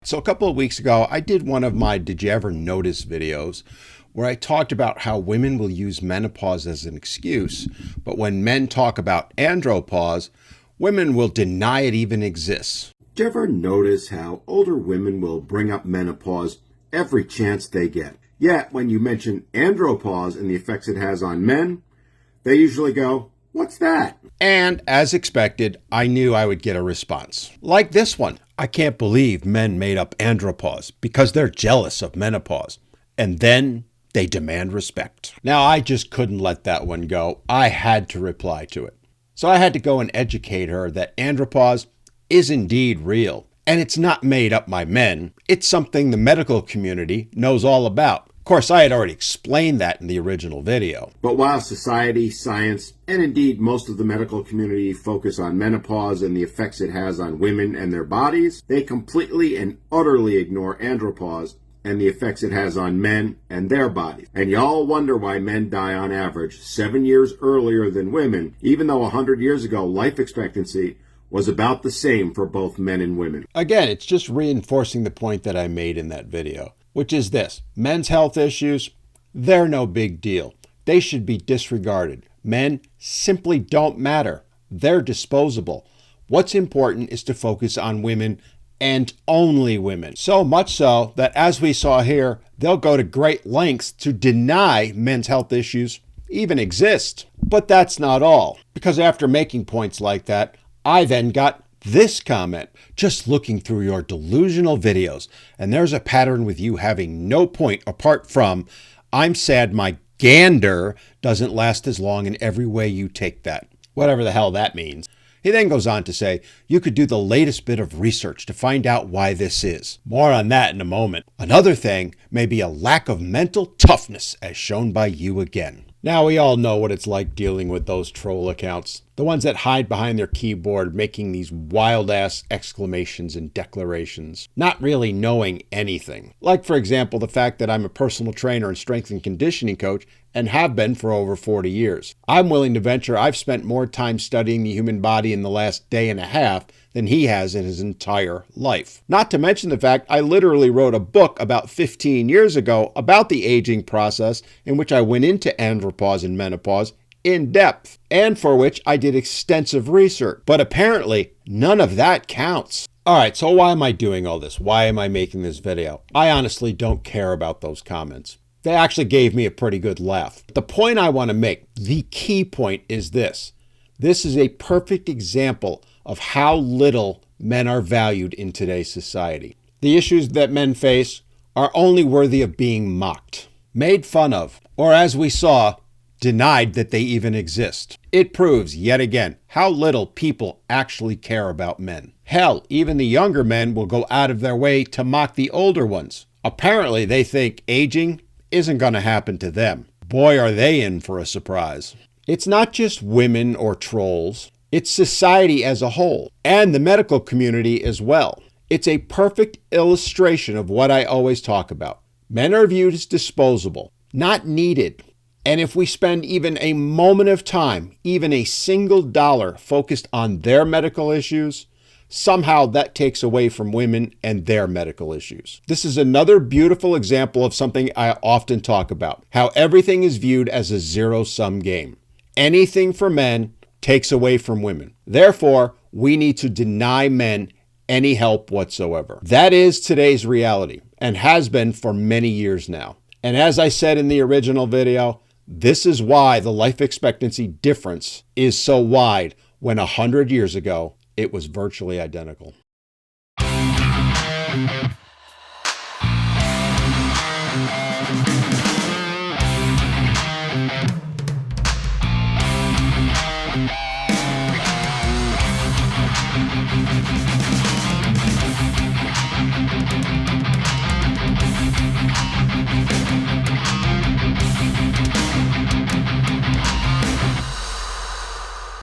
So a couple of weeks ago, I did one of my Did You Ever Notice videos where I talked about how women will use menopause as an excuse, but when men talk about andropause, women will deny it even exists. Did you ever notice how older women will bring up menopause every chance they get? Yet, when you mention andropause and the effects it has on men, they usually go, "What's that?" And as expected, I knew I would get a response. Like this one. I can't believe men made up andropause because they're jealous of menopause. And then they demand respect. Now, I just couldn't let that one go. I had to reply to it. So I had to go and educate her that andropause is indeed real. And it's not made up by men. It's something the medical community knows all about. Of course, I had already explained that in the original video. But while society, science, and indeed most of the medical community focus on menopause and the effects it has on women and their bodies, they completely and utterly ignore andropause and the effects it has on men and their bodies. And y'all wonder why men die on average 7 years earlier than women, even though 100 years ago life expectancy was about the same for both men and women. Again, it's just reinforcing the point that I made in that video, which is this: men's health issues, they're no big deal. They should be disregarded. Men simply don't matter. They're disposable. What's important is to focus on women and only women. So much so that, as we saw here, they'll go to great lengths to deny men's health issues even exist. But that's not all, because after making points like that, I then got this comment: just looking through your delusional videos, and there's a pattern with you having no point apart from, "I'm sad my gander doesn't last as long in every way you take that." Whatever the hell that means. He then goes on to say, you could do the latest bit of research to find out why this is. More on that in a moment. Another thing may be a lack of mental toughness as shown by you again. Now, we all know what it's like dealing with those troll accounts. The ones that hide behind their keyboard making these wild-ass exclamations and declarations, not really knowing anything. Like, for example, the fact that I'm a personal trainer and strength and conditioning coach and have been for over 40 years. I'm willing to venture I've spent more time studying the human body in the last day and a half than he has in his entire life. Not to mention the fact I literally wrote a book about 15 years ago about the aging process, in which I went into andropause and menopause in depth, and for which I did extensive research. But apparently, none of that counts. Alright, so why am I doing all this? Why am I making this video? I honestly don't care about those comments. They actually gave me a pretty good laugh. The point I want to make, the key point, is this. This is a perfect example of how little men are valued in today's society. The issues that men face are only worthy of being mocked, made fun of, or, as we saw, denied that they even exist. It proves, yet again, how little people actually care about men. Hell, even the younger men will go out of their way to mock the older ones. Apparently, they think aging isn't going to happen to them. Boy, are they in for a surprise. It's not just women or trolls. It's society as a whole, and the medical community as well. It's a perfect illustration of what I always talk about. Men are viewed as disposable, not needed. And if we spend even a moment of time, even a single dollar focused on their medical issues, somehow that takes away from women and their medical issues. This is another beautiful example of something I often talk about: how everything is viewed as a zero-sum game. Anything for men takes away from women. Therefore, we need to deny men any help whatsoever. That is today's reality, and has been for many years now. And as I said in the original video, this is why the life expectancy difference is so wide when 100 years ago it was virtually identical.